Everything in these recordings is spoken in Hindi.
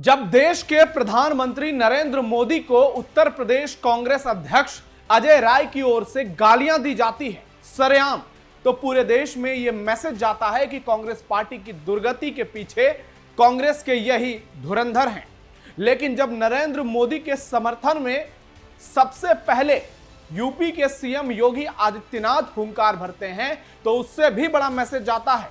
जब देश के प्रधानमंत्री नरेंद्र मोदी को उत्तर प्रदेश कांग्रेस अध्यक्ष अजय राय की ओर से गालियां दी जाती है सरेआम, तो पूरे देश में यह मैसेज जाता है कि कांग्रेस पार्टी की दुर्गति के पीछे कांग्रेस के यही धुरंधर हैं। लेकिन जब नरेंद्र मोदी के समर्थन में सबसे पहले यूपी के सीएम योगी आदित्यनाथ हुंकार भरते हैं, तो उससे भी बड़ा मैसेज जाता है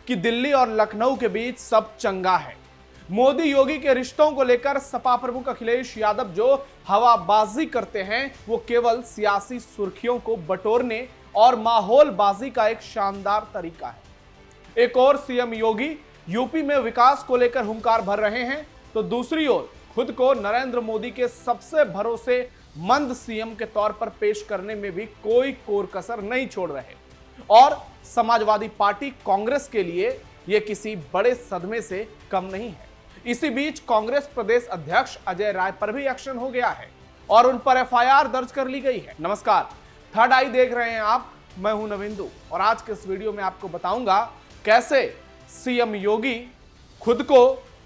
कि दिल्ली और लखनऊ के बीच सब चंगा है। मोदी योगी के रिश्तों को लेकर सपा प्रमुख अखिलेश यादव जो हवाबाजी करते हैं, वो केवल सियासी सुर्खियों को बटोरने और माहौलबाजी का एक शानदार तरीका है। एक और सीएम योगी यूपी में विकास को लेकर हुंकार भर रहे हैं, तो दूसरी ओर खुद को नरेंद्र मोदी के सबसे भरोसेमंद सीएम के तौर पर पेश करने में भी कोई कोर कसर नहीं छोड़ रहे। और समाजवादी पार्टी कांग्रेस के लिए यह किसी बड़े सदमे से कम नहीं है। इसी बीच कांग्रेस प्रदेश अध्यक्ष अजय राय पर भी एक्शन हो गया है और उन पर एफआईआर दर्ज कर ली गई है। नमस्कार, थर्ड आई देख रहे हैं आप, मैं हूं नविंदु और आज के इस वीडियो में आपको बताऊंगा कैसे सीएम योगी खुद को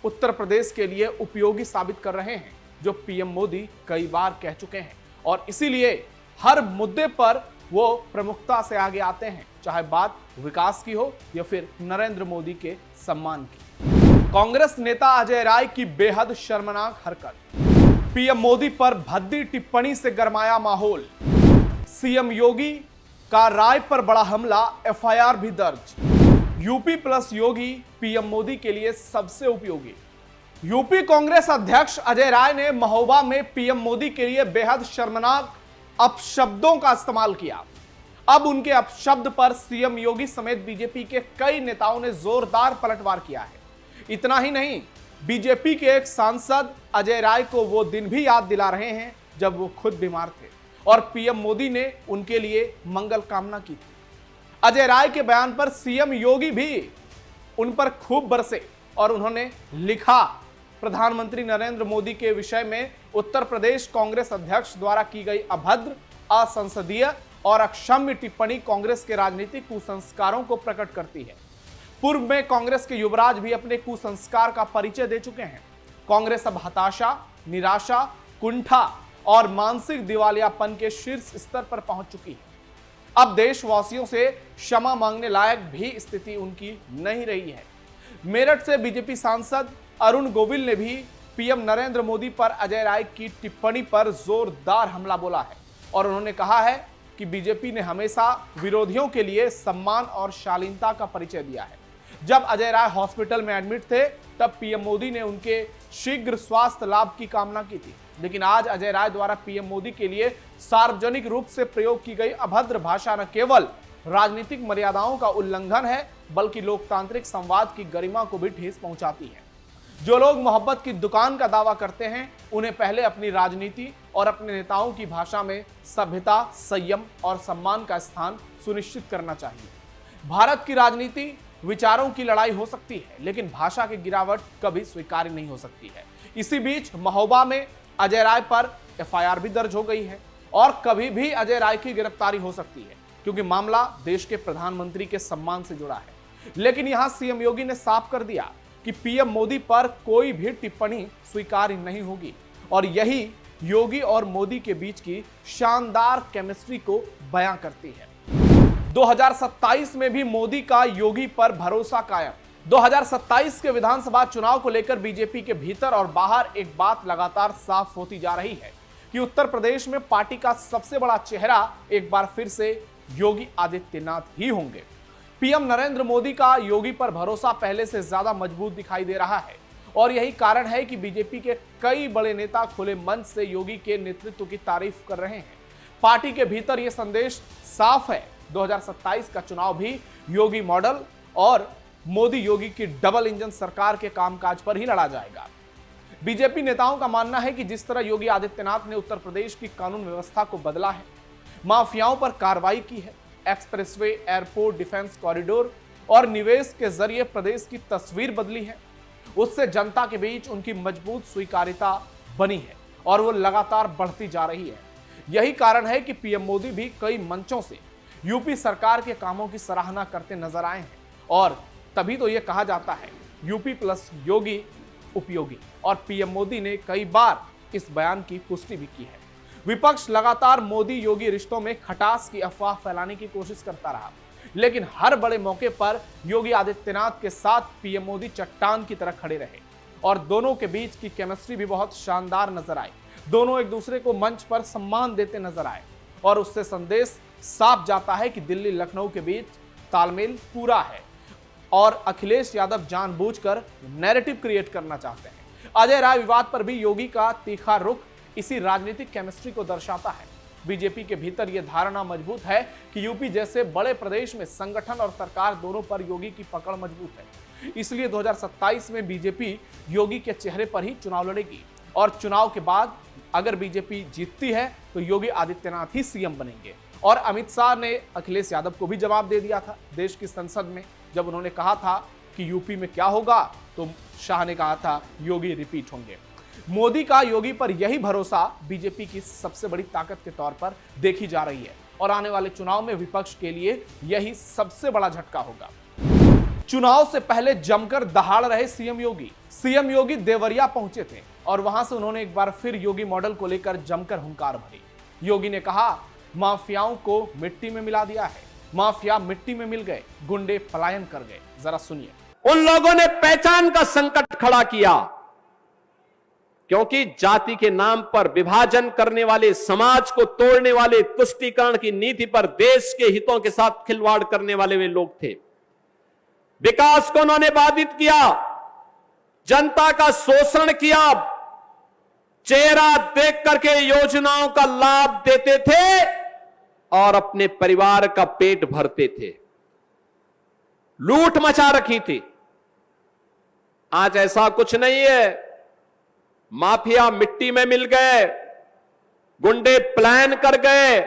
उत्तर प्रदेश के लिए उपयोगी साबित कर रहे हैं, जो पीएम मोदी कई बार कह चुके हैं, और इसीलिए हर मुद्दे पर वो प्रमुखता से आगे आते हैं, चाहे बात विकास की हो या फिर नरेंद्र मोदी के सम्मान की। कांग्रेस नेता अजय राय की बेहद शर्मनाक हरकत, पीएम मोदी पर भद्दी टिप्पणी से गरमाया माहौल, सीएम योगी का राय पर बड़ा हमला, एफआईआर भी दर्ज। यूपी प्लस योगी पीएम मोदी के लिए सबसे उपयोगी। यूपी कांग्रेस अध्यक्ष अजय राय ने महोबा में पीएम मोदी के लिए बेहद शर्मनाक अपशब्दों का इस्तेमाल किया। अब उनके अपशब्द पर सीएम योगी समेत बीजेपी के कई नेताओं ने जोरदार पलटवार किया है। इतना ही नहीं, बीजेपी के एक सांसद अजय राय को वो दिन भी याद दिला रहे हैं जब वो खुद बीमार थे और पीएम मोदी ने उनके लिए मंगल कामना की थी। अजय राय के बयान पर सीएम योगी भी उन पर खूब बरसे और उन्होंने लिखा, प्रधानमंत्री नरेंद्र मोदी के विषय में उत्तर प्रदेश कांग्रेस अध्यक्ष द्वारा की गई अभद्र, असंसदीय और अक्षम्य टिप्पणी कांग्रेस के राजनीतिक कुसंस्कारों को प्रकट करती है। पूर्व में कांग्रेस के युवराज भी अपने कुसंस्कार का परिचय दे चुके हैं। कांग्रेस अब हताशा, निराशा, कुंठा और मानसिक दिवालियापन के शीर्ष स्तर पर पहुंच चुकी है। अब देशवासियों से क्षमा मांगने लायक भी स्थिति उनकी नहीं रही है। मेरठ से बीजेपी सांसद अरुण गोविल ने भी पीएम नरेंद्र मोदी पर अजय राय की टिप्पणी पर जोरदार हमला बोला है और उन्होंने कहा है कि बीजेपी ने हमेशा विरोधियों के लिए सम्मान और शालीनता का परिचय दिया है। जब अजय राय हॉस्पिटल में एडमिट थे, तब पीएम मोदी ने उनके शीघ्र स्वास्थ्य लाभ की कामना की थी। लेकिन आज अजय राय द्वारा पीएम मोदी के लिए सार्वजनिक रूप से प्रयोग की गई अभद्र भाषा न केवल राजनीतिक मर्यादाओं का उल्लंघन है, बल्कि लोकतांत्रिक संवाद की गरिमा को भी ठेस पहुंचाती है। जो लोग मोहब्बत की दुकान का दावा करते हैं, उन्हें पहले अपनी राजनीति और अपने नेताओं की भाषा में सभ्यता, संयम और सम्मान का स्थान सुनिश्चित करना चाहिए। भारत की राजनीति विचारों की लड़ाई हो सकती है, लेकिन भाषा की गिरावट कभी स्वीकार्य नहीं हो सकती है। इसी बीच महोबा में अजय राय पर एफआईआर भी दर्ज हो गई है और कभी भी अजय राय की गिरफ्तारी हो सकती है, क्योंकि मामला देश के प्रधानमंत्री के सम्मान से जुड़ा है। लेकिन यहां सीएम योगी ने साफ कर दिया कि पीएम मोदी पर कोई भी टिप्पणी स्वीकार्य नहीं होगी और यही योगी और मोदी के बीच की शानदार केमिस्ट्री को बयां करती है। 2027 में भी मोदी का योगी पर भरोसा कायम। 2027 के विधानसभा चुनाव को लेकर बीजेपी के भीतर और बाहर एक बात लगातार साफ होती जा रही है कि उत्तर प्रदेश में पार्टी का सबसे बड़ा चेहरा एक बार फिर से योगी आदित्यनाथ ही होंगे। पीएम नरेंद्र मोदी का योगी पर भरोसा पहले से ज्यादा मजबूत दिखाई दे रहा है और यही कारण है कि बीजेपी के कई बड़े नेता खुले मंच से योगी के नेतृत्व की तारीफ कर रहे हैं। पार्टी के भीतर यह संदेश साफ है, 2027 का चुनाव भी योगी मॉडल और मोदी योगी की डबल इंजन सरकार के कामकाज पर ही लड़ा जाएगा। बीजेपी नेताओं का मानना है कि जिस तरह योगी आदित्यनाथ ने उत्तर प्रदेश की कानून व्यवस्था को बदला है, माफियाओं पर कार्रवाई की है, एक्सप्रेसवे, एयरपोर्ट, डिफेंस कॉरिडोर और निवेश के जरिए प्रदेश की तस्वीर बदली है, उससे जनता के बीच उनकी मजबूत स्वीकार्यता बनी है और वो लगातार बढ़ती जा रही है। यही कारण है कि पीएम मोदी भी कई मंचों से यूपी सरकार के कामों की सराहना करते नजर आए हैं और तभी तो यह कहा जाता है यूपी प्लस योगी उपयोगी। और पीएम मोदी ने कई बार इस बयान की पुष्टि भी की है। विपक्ष लगातार मोदी योगी रिश्तों में खटास की अफवाह फैलाने की कोशिश करता रहा, लेकिन हर बड़े मौके पर योगी आदित्यनाथ के साथ पीएम मोदी चट्टान की तरह खड़े रहे और दोनों के बीच की केमिस्ट्री भी बहुत शानदार नजर आई। दोनों एक दूसरे को मंच पर सम्मान देते नजर आए और उससे संदेश साफ जाता है कि दिल्ली लखनऊ के बीच तालमेल पूरा है और अखिलेश यादव जानबूझकर नैरेटिव क्रिएट करना चाहते हैं। अजय राय विवाद पर भी योगी का तीखा रुख इसी राजनीतिक केमिस्ट्री को दर्शाता है। बीजेपी के भीतर यह धारणा मजबूत है कि यूपी जैसे बड़े प्रदेश में संगठन और सरकार दोनों पर योगी की पकड़ मजबूत है। इसलिए 2027 में बीजेपी योगी के चेहरे पर ही चुनाव लड़ेगी और चुनाव के बाद अगर बीजेपी जीतती है तो योगी आदित्यनाथ ही सीएम बनेंगे। और अमित शाह ने अखिलेश यादव को भी जवाब दे दिया था देश की संसद में, जब उन्होंने कहा था कि यूपी में क्या होगा तो शाह ने कहा था योगी रिपीट होंगे। मोदी का योगी पर यही भरोसा बीजेपी की सबसे बड़ी ताकत के तौर पर देखी जा रही है और आने वाले चुनाव में विपक्ष के लिए यही सबसे बड़ा झटका होगा। चुनाव से पहले जमकर दहाड़ रहे सीएम योगी। सीएम योगी देवरिया पहुंचे थे और वहां से उन्होंने एक बार फिर योगी मॉडल को लेकर जमकर हुंकार भरी। योगी ने कहा, माफियाओं को मिट्टी में मिला दिया है, माफिया मिट्टी में मिल गए, गुंडे पलायन कर गए। जरा सुनिए। उन लोगों ने पहचान का संकट खड़ा किया क्योंकि जाति के नाम पर विभाजन करने वाले, समाज को तोड़ने वाले, तुष्टीकरण की नीति पर देश के हितों के साथ खिलवाड़ करने वाले वे लोग थे। विकास को उन्होंने बाधित किया, जनता का शोषण किया, चेहरा देख करके योजनाओं का लाभ देते थे और अपने परिवार का पेट भरते थे। लूट मचा रखी थी। आज ऐसा कुछ नहीं है। माफिया मिट्टी में मिल गए, गुंडे प्लान कर गए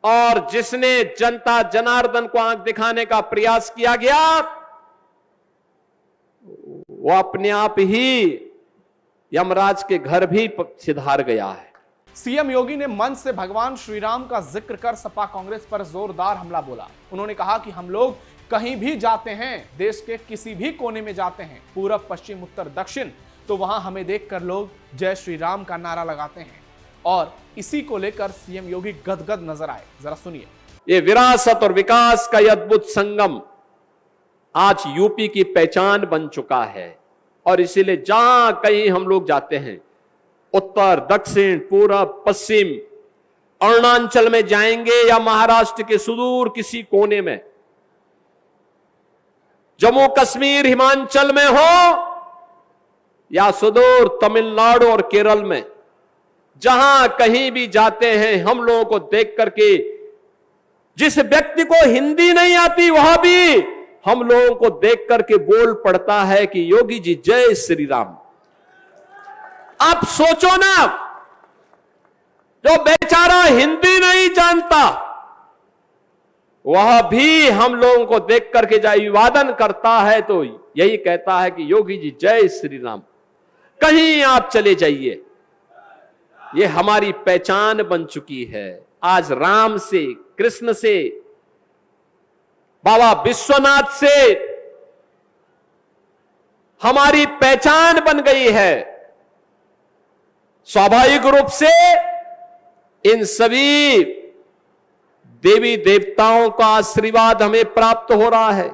और जिसने जनता जनार्दन को आंख दिखाने का प्रयास किया गया वो अपने आप ही यमराज के घर भी सिधार गया है। सीएम योगी ने मंच से भगवान श्री राम का जिक्र कर सपा कांग्रेस पर जोरदार हमला बोला। उन्होंने कहा कि हम लोग कहीं भी जाते हैं, देश के किसी भी कोने में जाते हैं, पूरब पश्चिम उत्तर दक्षिण, तो वहां हमें देखकर लोग जय श्री राम का नारा लगाते हैं और इसी को लेकर सीएम योगी गदगद नजर आए। जरा सुनिए। ये विरासत और विकास का यह अद्भुत संगम आज यूपी की पहचान बन चुका है और इसीलिए जहां कहीं हम लोग जाते हैं, उत्तर दक्षिण पूरब पश्चिम, अरुणाचल में जाएंगे या महाराष्ट्र के सुदूर किसी कोने में, जम्मू कश्मीर हिमाचल में हो या सुदूर तमिलनाडु और केरल में, जहां कहीं भी जाते हैं हम लोगों को देख करके जिस व्यक्ति को हिंदी नहीं आती वह भी हम लोगों को देख करके बोल पड़ता है कि योगी जी जय श्री राम। आप सोचो ना, जो बेचारा हिंदी नहीं जानता वह भी हम लोगों को देख करके जब अभिवादन करता है तो यही कहता है कि योगी जी जय श्री राम। कहीं आप चले जाइए, ये हमारी पहचान बन चुकी है। आज राम से, कृष्ण से, बाबा विश्वनाथ से हमारी पहचान बन गई है। स्वाभाविक रूप से इन सभी देवी देवताओं का आशीर्वाद हमें प्राप्त हो रहा है।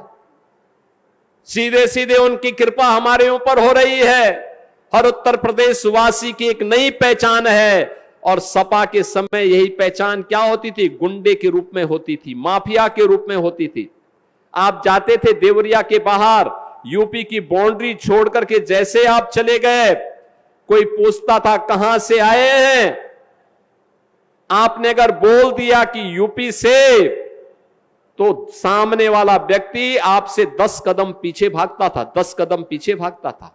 सीधे सीधे उनकी कृपा हमारे ऊपर हो रही है। हर उत्तर प्रदेश वासी की एक नई पहचान है और सपा के समय यही पहचान क्या होती थी? गुंडे के रूप में होती थी, माफिया के रूप में होती थी। आप जाते थे देवरिया के बाहर, यूपी की बाउंड्री छोड़ करके जैसे आप चले गए, कोई पूछता था कहां से आए हैं, आपने अगर बोल दिया कि यूपी से, तो सामने वाला व्यक्ति आपसे 10 कदम पीछे भागता था, 10 कदम पीछे भागता था।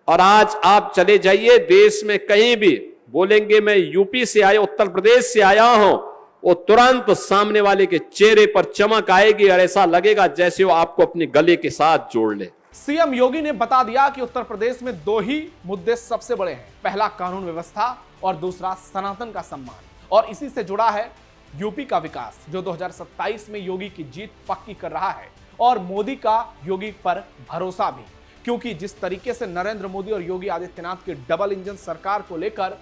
और आज आप चले जाइए देश में कहीं भी, बोलेंगे मैं यूपी से आया, उत्तर प्रदेश से आया हूं, वो तुरंत सामने वाले के चेहरे पर चमक आएगी और ऐसा लगेगा जैसे वो आपको अपने गले के साथ जोड़ ले। सीएम योगी ने बता दिया कि उत्तर प्रदेश में 2 ही मुद्दे सबसे बड़े हैं, पहला कानून व्यवस्था और दूसरा सनातन का सम्मान। और इसी से जुड़ा है यूपी का विकास, जो 2027 में योगी की जीत पक्की कर रहा है और मोदी का योगी पर भरोसा भी। क्योंकि जिस तरीके से नरेंद्र मोदी और योगी आदित्यनाथ की डबल इंजन सरकार को लेकर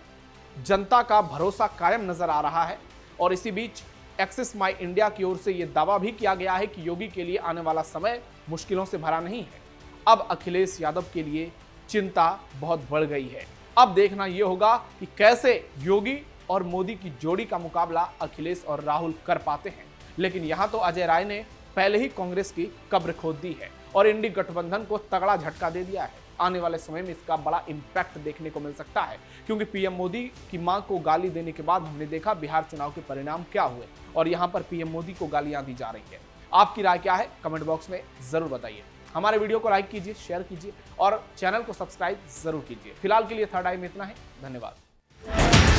जनता का भरोसा कायम नजर आ रहा है, और इसी बीच एक्सिस माई इंडिया की ओर से यह दावा भी किया गया है कि योगी के लिए आने वाला समय मुश्किलों से भरा नहीं है। अब अखिलेश यादव के लिए चिंता बहुत बढ़ गई है। अब देखना यह होगा कि कैसे योगी और मोदी की जोड़ी का मुकाबला अखिलेश और राहुल कर पाते हैं। लेकिन यहां तो अजय राय ने पहले ही कांग्रेस की कब्र खोद दी है और इंडी गठबंधन को तगड़ा झटका दे दिया है। आने वाले समय में इसका बड़ा इंपैक्ट देखने को मिल सकता है, क्योंकि पीएम मोदी की मां को गाली देने के बाद हमने देखा बिहार चुनाव के परिणाम क्या हुए, और यहां पर पीएम मोदी को गालियां दी जा रही है। आपकी राय क्या है कमेंट बॉक्स में जरूर बताइए। हमारे वीडियो को लाइक कीजिए, शेयर कीजिए और चैनल को सब्सक्राइब जरूर कीजिए। फिलहाल के लिए थर्ड आई में इतना है। धन्यवाद।